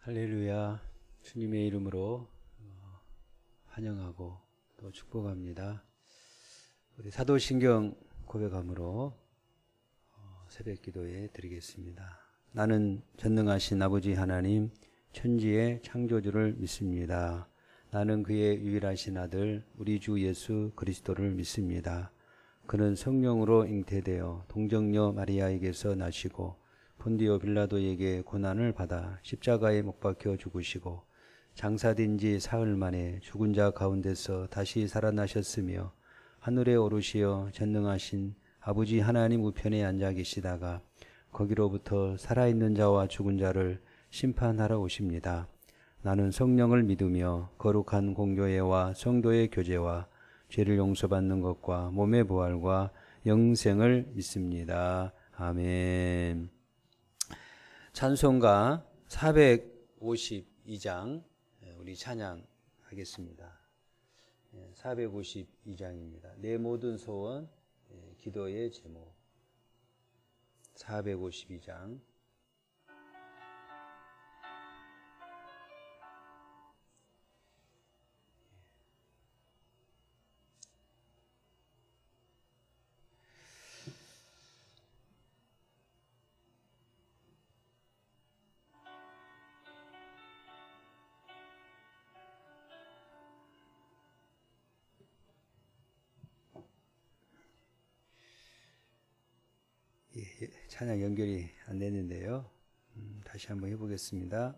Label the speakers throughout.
Speaker 1: 할렐루야. 주님의 이름으로 환영하고 또 축복합니다. 우리 사도신경 고백함으로 새벽 기도에 드리겠습니다. 나는 전능하신 아버지 하나님 천지의 창조주를 믿습니다. 나는 그의 유일하신 아들 우리 주 예수 그리스도를 믿습니다. 그는 성령으로 잉태되어 동정녀 마리아에게서 나시고 본디오 빌라도에게 고난을 받아 십자가에 못 박혀 죽으시고 장사된 지 사흘 만에 죽은 자 가운데서 다시 살아나셨으며 하늘에 오르시어 전능하신 아버지 하나님 우편에 앉아 계시다가 거기로부터 살아있는 자와 죽은 자를 심판하러 오십니다. 나는 성령을 믿으며 거룩한 공교회와 성도의 교제와 죄를 용서받는 것과 몸의 부활과 영생을 믿습니다. 아멘. 찬송가 452장 우리 찬양하겠습니다. 452장입니다. 내 모든 소원 기도의 제목 452장 찬양 연결이 안 됐는데요. 다시 한번 해보겠습니다.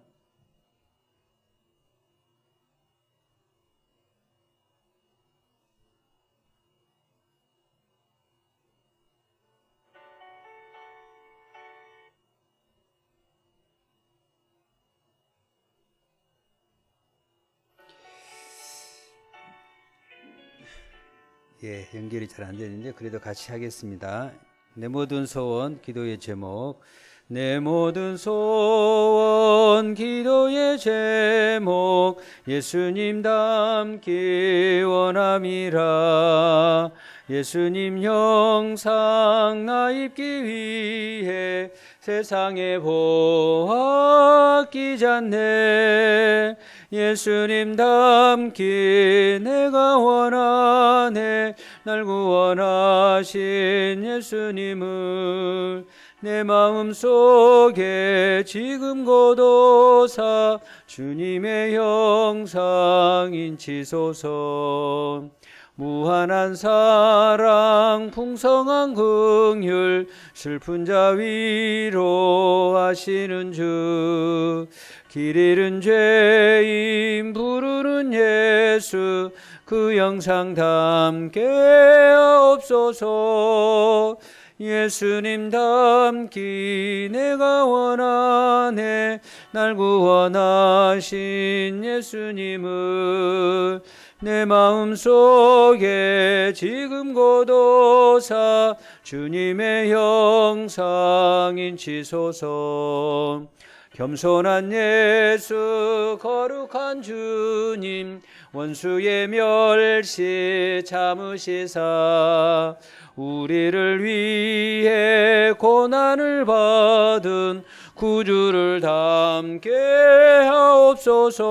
Speaker 1: 연결이 잘 안 되는데 그래도 같이 하겠습니다. 내 모든 소원 기도의 제목 내 모든 소원 기도의 제목 예수님 닮기 원함이라 예수님 형상 나 입기 위해 세상에 보았기 않네 예수님 닮기 내가 원하네 날 구원하신 예수님을 내 마음속에 지금 고도사 주님의 형상 인치소서 무한한 사랑 풍성한 긍휼 슬픈 자 위로하시는 주 길 잃은 죄인 부르는 예수 그 영상 담게 하옵소서 예수님 닮기 내가 원하네 날 구원하신 예수님을 내 마음속에 지금 고도사 주님의 형상 인치소서 겸손한 예수 거룩한 주님 원수의 멸시 참으시사 우리를 위해 고난을 받은 구주를 닮게 하옵소서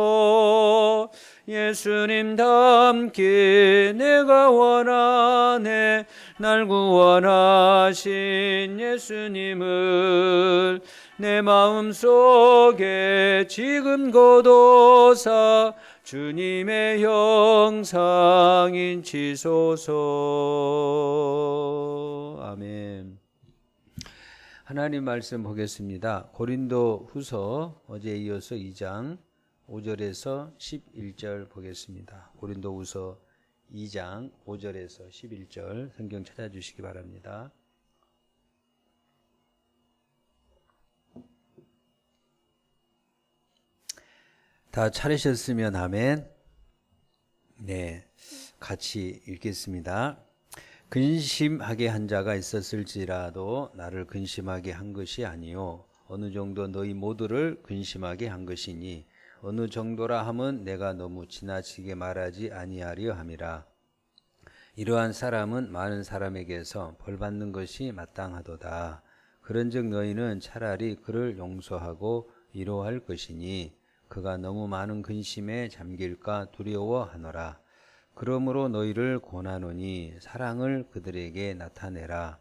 Speaker 1: 예수님 닮기 내가 원하네 날 구원하신 예수님을 내 마음속에 지금 고도사 주님의 형상 인치소서. 아멘. 하나님 말씀 보겠습니다. 고린도 후서 어제에 이어서 2장 5절에서 11절 보겠습니다. 고린도 후서 2장 5절에서 11절 성경 찾아주시기 바랍니다. 다 차리셨으면 아멘. 네, 같이 읽겠습니다. 근심하게 한 자가 있었을지라도 나를 근심하게 한 것이 아니요 어느 정도 너희 모두를 근심하게 한 것이니 어느 정도라 함은 내가 너무 지나치게 말하지 아니하려 함이라. 이러한 사람은 많은 사람에게서 벌받는 것이 마땅하도다. 그런즉 너희는 차라리 그를 용서하고 위로할 것이니 그가 너무 많은 근심에 잠길까 두려워하노라. 그러므로 너희를 권하노니 사랑을 그들에게 나타내라.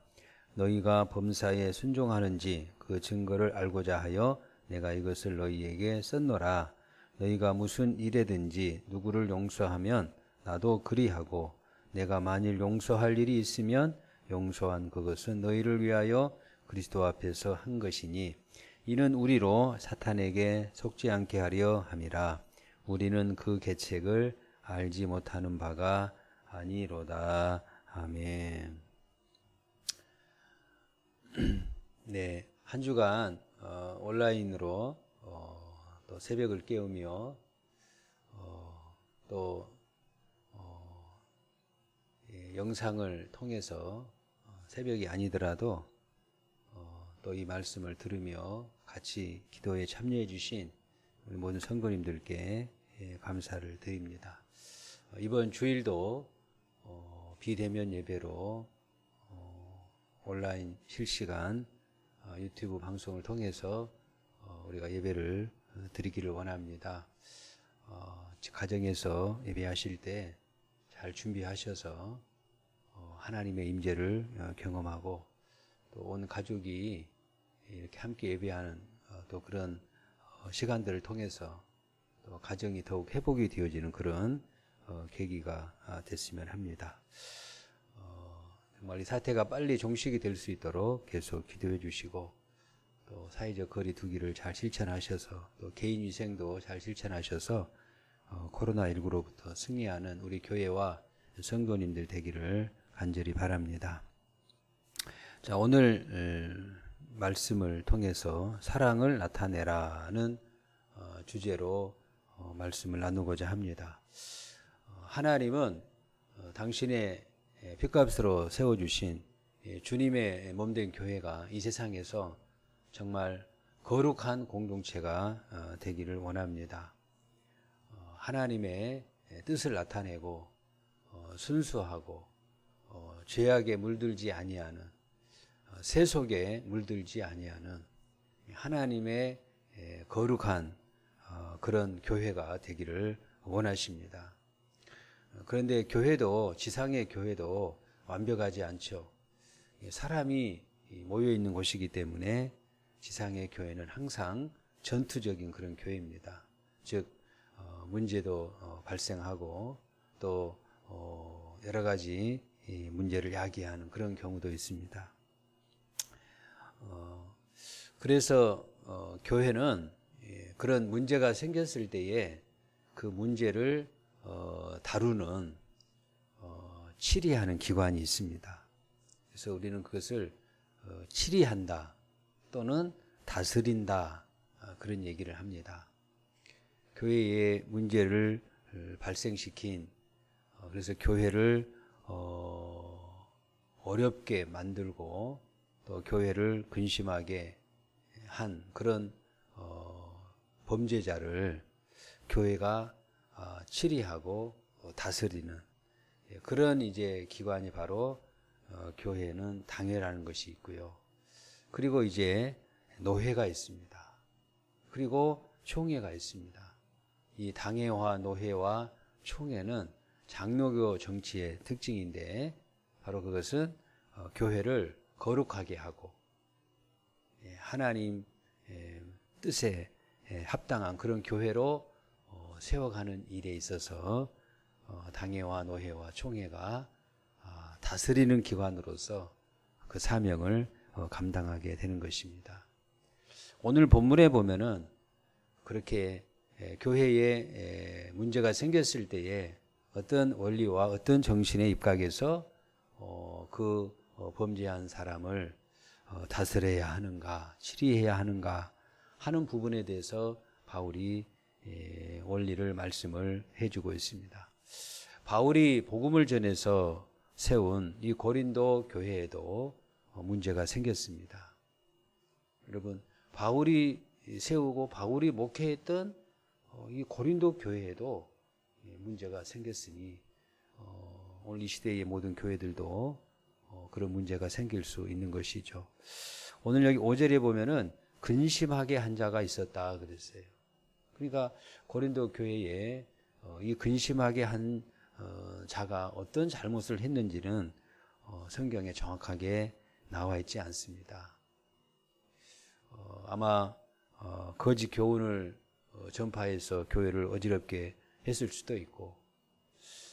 Speaker 1: 너희가 범사에 순종하는지 그 증거를 알고자 하여 내가 이것을 너희에게 썼노라. 너희가 무슨 일에든지 누구를 용서하면 나도 그리하고 내가 만일 용서할 일이 있으면 용서한 그것은 너희를 위하여 그리스도 앞에서 한 것이니 이는 우리로 사탄에게 속지 않게 하려 함이라. 우리는 그 계책을 알지 못하는 바가 아니로다. 아멘. 네, 한 주간 온라인으로 또 새벽을 깨우며 또 영상을 통해서 새벽이 아니더라도 또 이 말씀을 들으며 같이 기도에 참여해 주신 우리 모든 성도님들께 감사를 드립니다. 이번 주일도 비대면 예배로 온라인 실시간 유튜브 방송을 통해서 우리가 예배를 드리기를 원합니다. 가정에서 예배하실 때 잘 준비하셔서 하나님의 임재를 경험하고 또 온 가족이 이렇게 함께 예배하는 또 그런 시간들을 통해서 또 가정이 더욱 회복이 되어지는 그런 계기가 됐으면 합니다. 정말 이 사태가 빨리 종식이 될 수 있도록 계속 기도해 주시고 또 사회적 거리 두기를 잘 실천하셔서 또 개인 위생도 잘 실천하셔서 코로나19로부터 승리하는 우리 교회와 성도님들 되기를 간절히 바랍니다. 자, 오늘 말씀을 통해서 사랑을 나타내라는 주제로 말씀을 나누고자 합니다. 하나님은 당신의 핏값으로 세워주신 주님의 몸된 교회가 이 세상에서 정말 거룩한 공동체가 되기를 원합니다. 하나님의 뜻을 나타내고 순수하고 죄악에 물들지 아니하는 세속에 물들지 아니하는 하나님의 거룩한 그런 교회가 되기를 원하십니다. 그런데 교회도 지상의 교회도 완벽하지 않죠. 사람이 모여 있는 곳이기 때문에 지상의 교회는 항상 전투적인 그런 교회입니다. 즉 문제도 발생하고 또 여러 가지 문제를 야기하는 그런 경우도 있습니다. 그래서 교회는 그런 문제가 생겼을 때에 그 문제를 다루는 치리하는 기관이 있습니다. 그래서 우리는 그것을 치리한다 또는 다스린다 그런 얘기를 합니다. 교회에 문제를 발생시킨 그래서 교회를 어렵게 만들고 또 교회를 근심하게 한 그런 범죄자를 교회가 치리하고 다스리는 그런 이제 기관이 바로 교회는 당회라는 것이 있고요. 그리고 이제 노회가 있습니다. 그리고 총회가 있습니다. 이 당회와 노회와 총회는 장로교 정치의 특징인데 바로 그것은 교회를 거룩하게 하고 하나님 뜻에 합당한 그런 교회로 세워가는 일에 있어서 당회와 노회와 총회가 다스리는 기관으로서 그 사명을 감당하게 되는 것입니다. 오늘 본문에 보면은 그렇게 교회에 문제가 생겼을 때에 어떤 원리와 어떤 정신에 입각해서 그 범죄한 사람을 다스려야 하는가, 치리해야 하는가 하는 부분에 대해서 바울이 원리를 말씀을 해주고 있습니다. 바울이 복음을 전해서 세운 이 고린도 교회에도 문제가 생겼습니다. 여러분, 바울이 세우고 바울이 목회했던 이 고린도 교회에도 문제가 생겼으니 오늘 이 시대의 모든 교회들도 그런 문제가 생길 수 있는 것이죠. 오늘 여기 5절에 보면은 근심하게 한 자가 있었다 그랬어요. 그러니까 고린도 교회에 이 근심하게 한 자가 어떤 잘못을 했는지는 성경에 정확하게 나와 있지 않습니다. 아마 거짓 교훈을 전파해서 교회를 어지럽게 했을 수도 있고,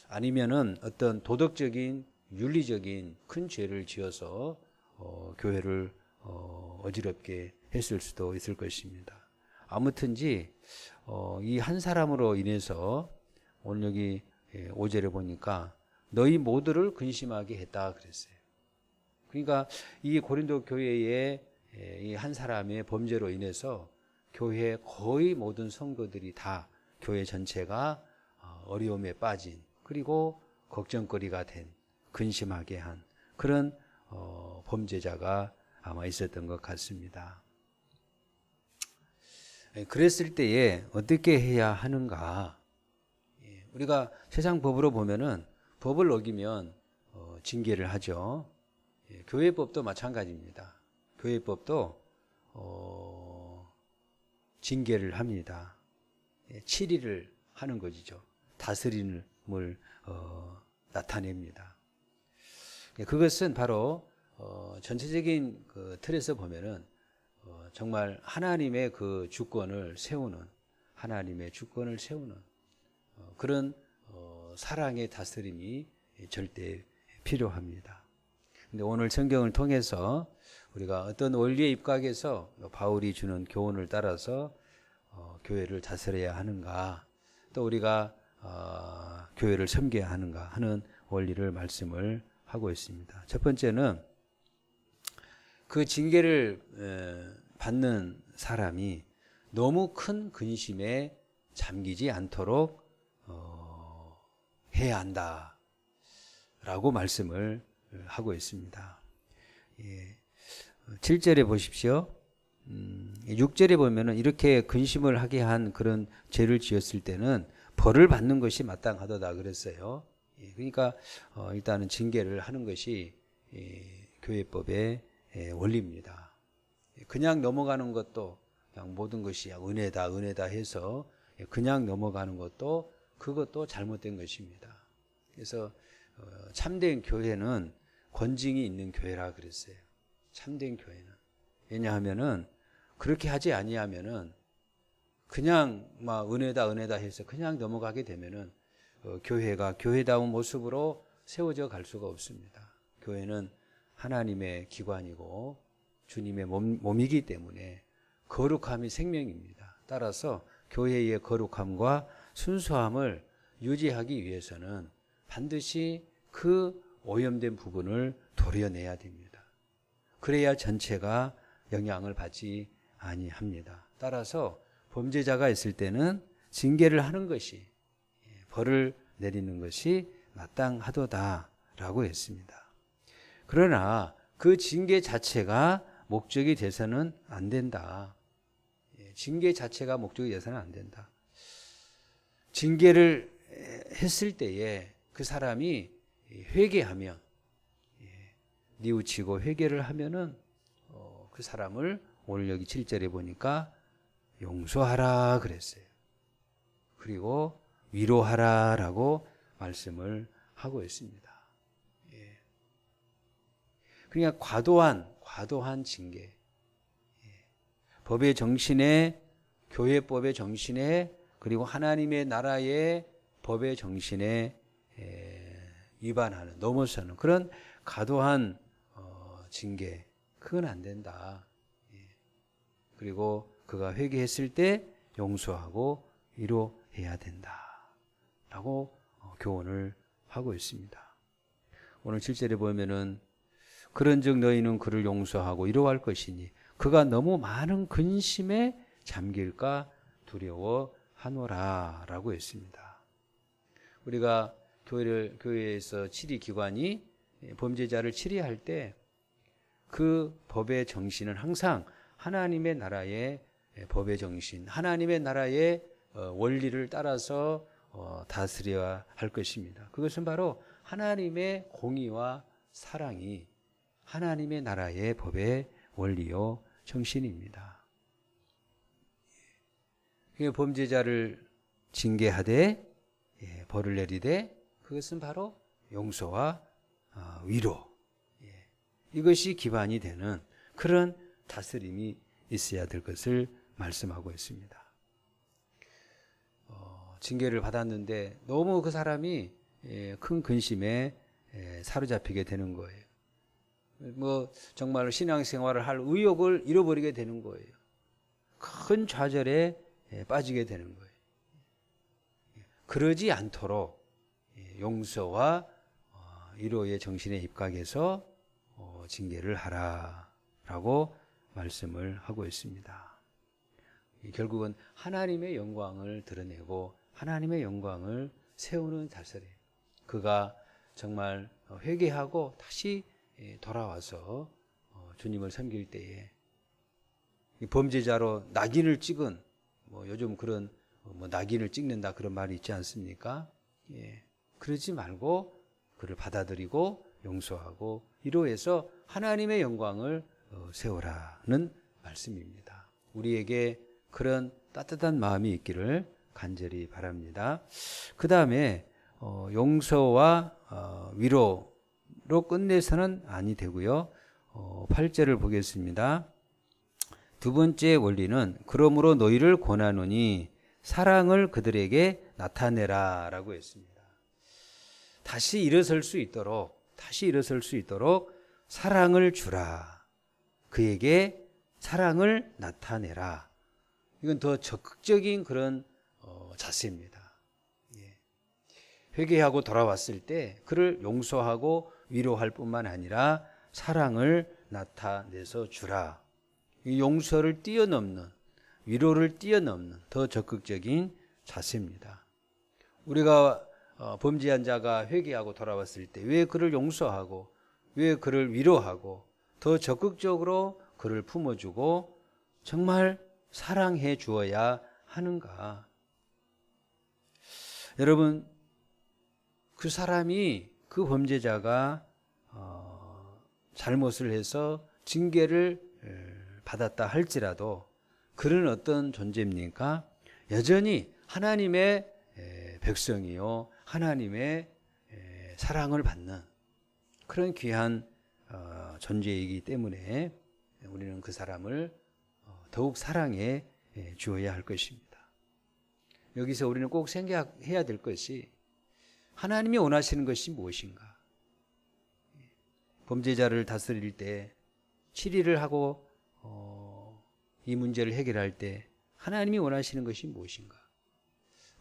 Speaker 1: 아니면은 어떤 도덕적인 윤리적인 큰 죄를 지어서 교회를 어지럽게 했을 수도 있을 것입니다. 아무튼지 이 한 사람으로 인해서 오늘 여기 5절에 보니까 너희 모두를 근심하게 했다 그랬어요. 그러니까 이 고린도 교회의 이 한 사람의 범죄로 인해서 교회 거의 모든 성도들이 다, 교회 전체가 어려움에 빠진, 그리고 걱정거리가 된, 근심하게 한 그런 범죄자가 아마 있었던 것 같습니다. 그랬을 때에 어떻게 해야 하는가? 우리가 세상 법으로 보면은 법을 어기면 징계를 하죠. 교회법도 마찬가지입니다. 교회법도 징계를 합니다. 치리를 하는 것이죠. 다스림을 나타냅니다. 그것은 바로 전체적인 그 틀에서 보면은 정말 하나님의 그 주권을 세우는, 하나님의 주권을 세우는 그런 사랑의 다스림이 절대 필요합니다. 근데 오늘 성경을 통해서 우리가 어떤 원리에 입각해서 바울이 주는 교훈을 따라서 교회를 다스려야 하는가, 또 우리가 교회를 섬겨야 하는가 하는 원리를 말씀을 하고 있습니다. 첫 번째는 그 징계를 받는 사람이 너무 큰 근심에 잠기지 않도록 해야 한다라고 말씀을 하고 있습니다. 7절에 보십시오. 6절에 보면은 이렇게 근심을 하게 한 그런 죄를 지었을 때는 벌을 받는 것이 마땅하다 그랬어요. 그러니까 일단은 징계를 하는 것이 교회법의 원리입니다. 그냥 넘어가는 것도, 그냥 모든 것이 은혜다 은혜다 해서 그냥 넘어가는 것도, 그것도 잘못된 것입니다. 그래서 참된 교회는 권징이 있는 교회라 그랬어요. 참된 교회는. 왜냐하면은 그렇게 하지 아니하면은 그냥 막 은혜다 은혜다 해서 그냥 넘어가게 되면은 교회가 교회다운 모습으로 세워져 갈 수가 없습니다. 교회는 하나님의 기관이고 주님의 몸이기 때문에 거룩함이 생명입니다. 따라서 교회의 거룩함과 순수함을 유지하기 위해서는 반드시 그 오염된 부분을 도려내야 됩니다. 그래야 전체가 영향을 받지 아니합니다. 따라서 범죄자가 있을 때는 징계를 하는 것이, 벌을 내리는 것이 마땅하도다라고 했습니다. 그러나 그 징계 자체가 목적이 돼서는 안 된다. 징계 자체가 목적이 돼서는 안 된다. 징계를 했을 때에 그 사람이 회개하면, 뉘우치고 회개를 하면은 그 사람을 오늘 여기 7절에 보니까 용서하라 그랬어요. 그리고 위로하라라고 말씀을 하고 있습니다. 그러니까 과도한 징계, 법의 정신에, 교회법의 정신에, 그리고 하나님의 나라의 법의 정신에 위반하는, 넘어서는 그런 과도한 징계, 그건 안 된다. 그리고 그가 회개했을 때 용서하고 위로해야 된다라고 교훈을 하고 있습니다. 오늘 7절에 보면은 그런즉 너희는 그를 용서하고 위로할 것이니 그가 너무 많은 근심에 잠길까 두려워하노라라고 했습니다. 우리가 교회에서 치리기관이 범죄자를 치리할 때 그 법의 정신은 항상 하나님의 나라의 법의 정신, 하나님의 나라의 원리를 따라서 다스려야 할 것입니다. 그것은 바로 하나님의 공의와 사랑이 하나님의 나라의 법의 원리요 정신입니다. 범죄자를 징계하되 벌을 내리되 그것은 바로 용서와 위로, 이것이 기반이 되는 그런 다스림이 있어야 될 것을 말씀하고 있습니다. 징계를 받았는데 너무 그 사람이 큰 근심에 사로잡히게 되는 거예요. 뭐 정말 신앙생활을 할 의욕을 잃어버리게 되는 거예요. 큰 좌절에 빠지게 되는 거예요. 그러지 않도록 용서와 위로의 정신에 입각해서 징계를 하라라고 말씀을 하고 있습니다. 결국은 하나님의 영광을 드러내고 하나님의 영광을 세우는 다스림. 그가 정말 회개하고 다시 돌아와서 주님을 섬길 때에 범죄자로 낙인을 찍은, 뭐 요즘 그런 낙인을 찍는다 그런 말이 있지 않습니까? 그러지 말고 그를 받아들이고 용서하고 위로해서 하나님의 영광을 세우라는 말씀입니다. 우리에게 그런 따뜻한 마음이 있기를 간절히 바랍니다. 그 다음에 용서와 위로로 끝내서는 아니 되고요. 8절을 보겠습니다. 두 번째 원리는 그러므로 너희를 권하노니 사랑을 그들에게 나타내라 라고 했습니다. 다시 일어설 수 있도록 사랑을 주라. 그에게 사랑을 나타내라. 이건 더 적극적인 그런 자세입니다. 회개하고 돌아왔을 때 그를 용서하고 위로할 뿐만 아니라 사랑을 나타내서 주라. 이 용서를 뛰어넘는, 위로를 뛰어넘는 더 적극적인 자세입니다. 우리가 범죄한 자가 회개하고 돌아왔을 때 왜 그를 용서하고 왜 그를 위로하고 더 적극적으로 그를 품어주고 정말 사랑해 주어야 하는가? 여러분, 그 사람이, 그 범죄자가 잘못을 해서 징계를 받았다 할지라도 그는 어떤 존재입니까? 여전히 하나님의 백성이요, 하나님의 사랑을 받는 그런 귀한 존재이기 때문에 우리는 그 사람을 더욱 사랑해 주어야 할 것입니다. 여기서 우리는 꼭 생각해야 될 것이 하나님이 원하시는 것이 무엇인가? 범죄자를 다스릴 때, 치리를 하고 이 문제를 해결할 때 하나님이 원하시는 것이 무엇인가?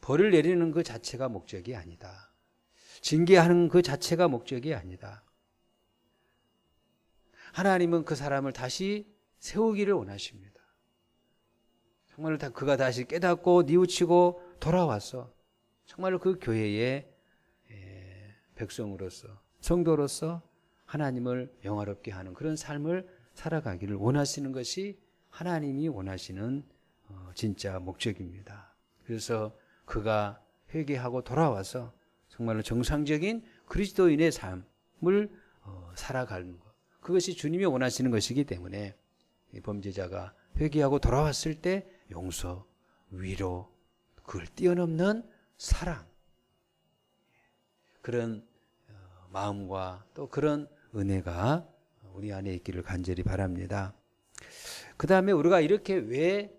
Speaker 1: 벌을 내리는 그 자체가 목적이 아니다. 징계하는 그 자체가 목적이 아니다. 하나님은 그 사람을 다시 세우기를 원하십니다. 정말로 그가 다시 깨닫고 뉘우치고 돌아와서 정말로 그 교회의 백성으로서, 성도로서 하나님을 영화롭게 하는 그런 삶을 살아가기를 원하시는 것이 하나님이 원하시는 진짜 목적입니다. 그래서 그가 회개하고 돌아와서 정말로 정상적인 그리스도인의 삶을 살아가는 것, 그것이 주님이 원하시는 것이기 때문에 범죄자가 회개하고 돌아왔을 때 용서, 위로, 그걸 뛰어넘는 사랑, 그런 마음과 또 그런 은혜가 우리 안에 있기를 간절히 바랍니다. 그 다음에 우리가 이렇게 왜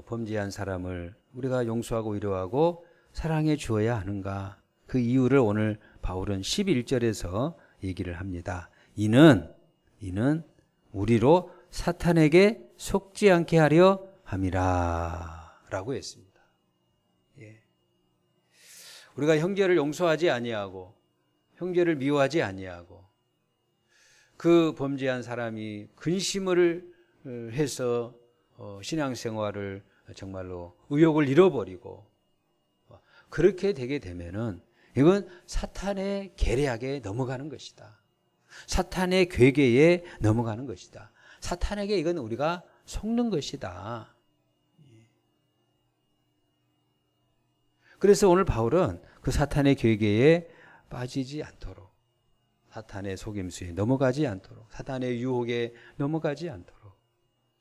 Speaker 1: 범죄한 사람을 우리가 용서하고 위로하고 사랑해 주어야 하는가? 그 이유를 오늘 바울은 11절에서 얘기를 합니다. 이는 우리로 사탄에게 속지 않게 하려 함이라 라고 했습니다. 우리가 형제를 용서하지 아니하고 형제를 미워하지 아니하고 그 범죄한 사람이 근심을 해서 신앙생활을 정말로 의욕을 잃어버리고 그렇게 되게 되면은 이건 사탄의 계략에 넘어가는 것이다. 사탄의 괴계에 넘어가는 것이다. 사탄에게 이건 우리가 속는 것이다. 그래서 오늘 바울은 그 사탄의 괴계에 빠지지 않도록, 사탄의 속임수에 넘어가지 않도록, 사탄의 유혹에 넘어가지 않도록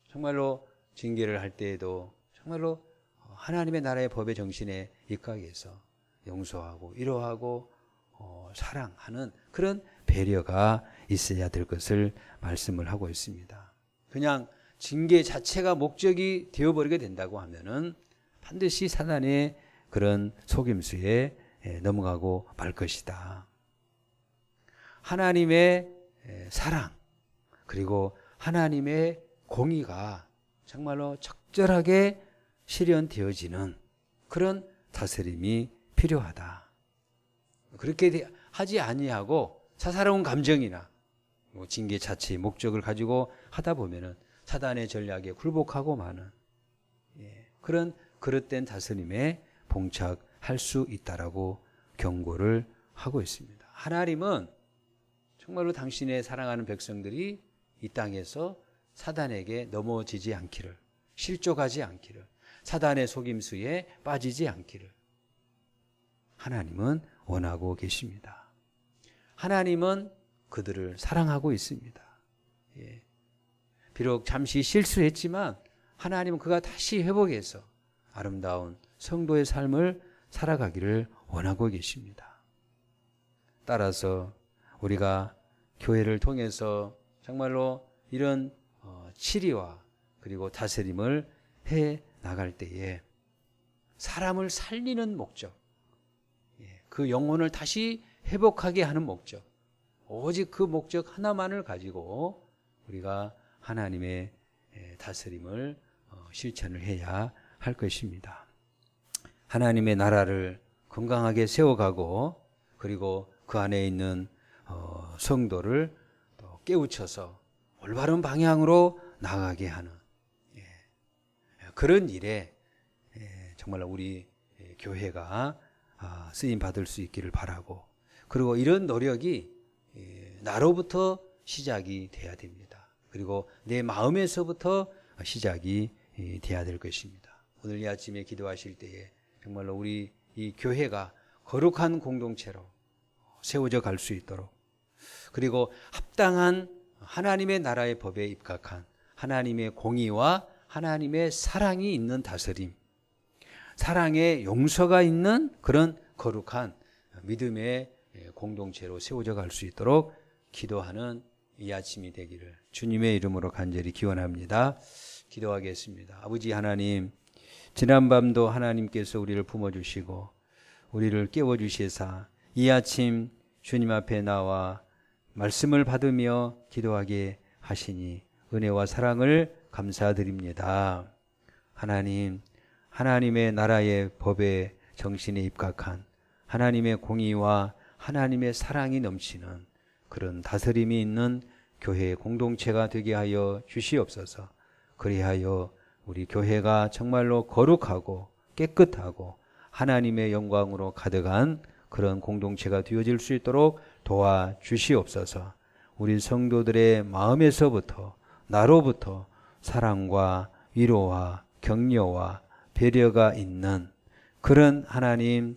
Speaker 1: 정말로 징계를 할 때에도 정말로 하나님의 나라의 법의 정신에 입각해서 용서하고 위로하고 사랑하는 그런 배려가 있어야 될 것을 말씀을 하고 있습니다. 그냥 징계 자체가 목적이 되어버리게 된다고 하면은 반드시 사단의 그런 속임수에 넘어가고 말 것이다. 하나님의 사랑 그리고 하나님의 공의가 정말로 적절하게 실현되어지는 그런 다스림이 필요하다. 그렇게 하지 아니하고 사사로운 감정이나 징계 자체의 목적을 가지고 하다 보면은 사단의 전략에 굴복하고 마는 그런 그릇된 다스림에 봉착할 수 있다라고 경고를 하고 있습니다. 하나님은 정말로 당신의 사랑하는 백성들이 이 땅에서 사단에게 넘어지지 않기를, 실족하지 않기를, 사단의 속임수에 빠지지 않기를 하나님은 원하고 계십니다. 하나님은 그들을 사랑하고 있습니다. 비록 잠시 실수했지만 하나님은 그가 다시 회복해서 아름다운 성도의 삶을 살아가기를 원하고 계십니다. 따라서 우리가 교회를 통해서 정말로 이런 치리와 그리고 다스림을 해 나갈 때에 사람을 살리는 목적, 그 영혼을 다시 회복하게 하는 목적, 오직 그 목적 하나만을 가지고 우리가 하나님의 다스림을 실천을 해야 할 것입니다. 하나님의 나라를 건강하게 세워가고 그리고 그 안에 있는 성도를 또 깨우쳐서 올바른 방향으로 나가게 하는 그런 일에 정말 우리 교회가 쓰임 받을 수 있기를 바라고, 그리고 이런 노력이 나로부터 시작이 돼야 됩니다. 그리고 내 마음에서부터 시작이 돼야 될 것입니다. 오늘 이 아침에 기도하실 때에 정말로 우리 이 교회가 거룩한 공동체로 세워져 갈 수 있도록, 그리고 합당한 하나님의 나라의 법에 입각한 하나님의 공의와 하나님의 사랑이 있는 다스림, 사랑의 용서가 있는 그런 거룩한 믿음의 공동체로 세워져 갈 수 있도록 기도하는 이 아침이 되기를 주님의 이름으로 간절히 기원합니다. 기도하겠습니다. 아버지 하나님, 지난밤도 하나님께서 우리를 품어주시고 우리를 깨워주시사 이 아침 주님 앞에 나와 말씀을 받으며 기도하게 하시니 은혜와 사랑을 감사드립니다. 하나님, 하나님의 나라의 법의 정신에 입각한 하나님의 공의와 하나님의 사랑이 넘치는 그런 다스림이 있는 교회 공동체가 되게 하여 주시옵소서. 그리하여 우리 교회가 정말로 거룩하고 깨끗하고 하나님의 영광으로 가득한 그런 공동체가 되어질 수 있도록 도와주시옵소서. 우리 성도들의 마음에서부터 나로부터 사랑과 위로와 격려와 배려가 있는 그런 하나님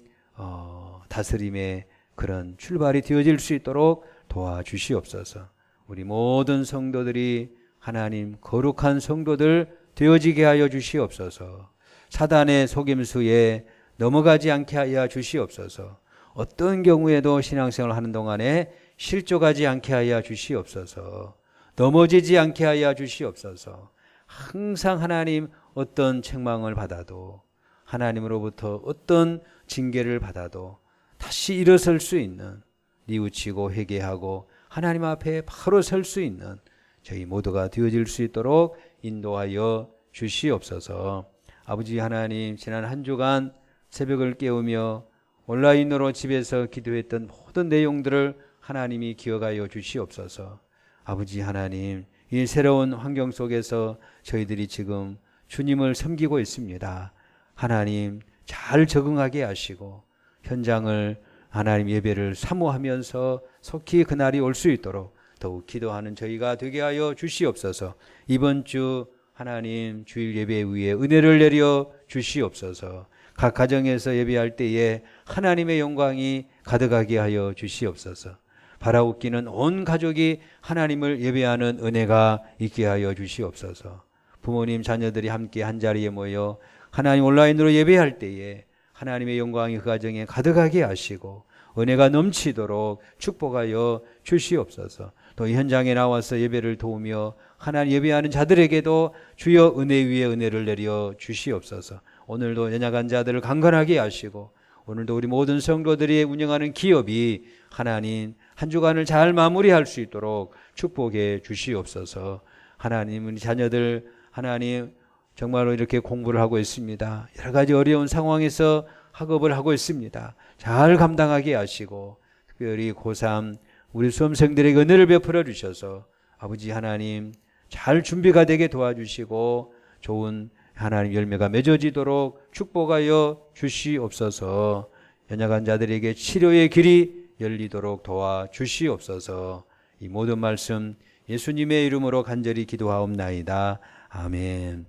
Speaker 1: 다스림의 그런 출발이 되어질 수 있도록 도와주시옵소서. 우리 모든 성도들이 하나님 거룩한 성도들 되어지게 하여 주시옵소서. 사단의 속임수에 넘어가지 않게 하여 주시옵소서. 어떤 경우에도 신앙생활을 하는 동안에 실족하지 않게 하여 주시옵소서. 넘어지지 않게 하여 주시옵소서. 항상 하나님 어떤 책망을 받아도, 하나님으로부터 어떤 징계를 받아도 다시 일어설 수 있는, 뉘우치고 회개하고 하나님 앞에 바로 설 수 있는 저희 모두가 되어질 수 있도록 인도하여 주시옵소서. 아버지 하나님, 지난 한 주간 새벽을 깨우며 온라인으로 집에서 기도했던 모든 내용들을 하나님이 기억하여 주시옵소서. 아버지 하나님, 이 새로운 환경 속에서 저희들이 지금 주님을 섬기고 있습니다. 하나님, 잘 적응하게 하시고 현장을 하나님 예배를 사모하면서 속히 그날이 올 수 있도록 더욱 기도하는 저희가 되게 하여 주시옵소서. 이번 주 하나님 주일 예배 위에 은혜를 내려 주시옵소서. 각 가정에서 예배할 때에 하나님의 영광이 가득하게 하여 주시옵소서. 바라옵기는 온 가족이 하나님을 예배하는 은혜가 있게 하여 주시옵소서. 부모님 자녀들이 함께 한자리에 모여 하나님 온라인으로 예배할 때에 하나님의 영광이 그 가정에 가득하게 하시고 은혜가 넘치도록 축복하여 주시옵소서. 또 현장에 나와서 예배를 도우며 하나님 예배하는 자들에게도 주여 은혜 위에 은혜를 내려 주시옵소서. 오늘도 연약한 자들을 강건하게 하시고 오늘도 우리 모든 성도들이 운영하는 기업이 하나님 한 주간을 잘 마무리할 수 있도록 축복해 주시옵소서. 하나님 우리 자녀들 하나님 정말로 이렇게 공부를 하고 있습니다. 여러 가지 어려운 상황에서 학업을 하고 있습니다. 잘 감당하게 하시고 특별히 고3 우리 수험생들에게 은혜를 베풀어 주셔서 아버지 하나님 잘 준비가 되게 도와주시고 좋은 하나님 열매가 맺어지도록 축복하여 주시옵소서. 연약한 자들에게 치료의 길이 열리도록 도와주시옵소서. 이 모든 말씀 예수님의 이름으로 간절히 기도하옵나이다. 아멘.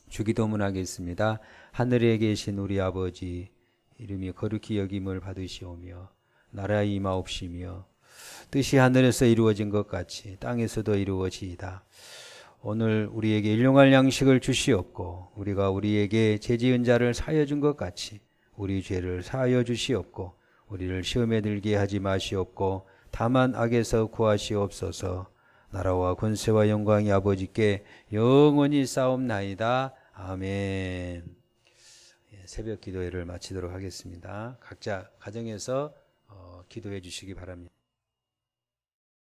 Speaker 1: 주기도문 하겠습니다. 하늘에 계신 우리 아버지 이름이 거룩히 여김을 받으시오며 나라의 임하옵시며 뜻이 하늘에서 이루어진 것 같이 땅에서도 이루어지이다. 오늘 우리에게 일용할 양식을 주시옵고 우리가 우리에게 죄지은 자를 사하여 준 것 같이 우리 죄를 사하여 주시옵고 우리를 시험에 들게 하지 마시옵고 다만 악에서 구하시옵소서. 나라와 권세와 영광이 아버지께 영원히 싸움나이다. 아멘. 새벽 기도회를 마치도록 하겠습니다. 각자 가정에서 기도해 주시기 바랍니다.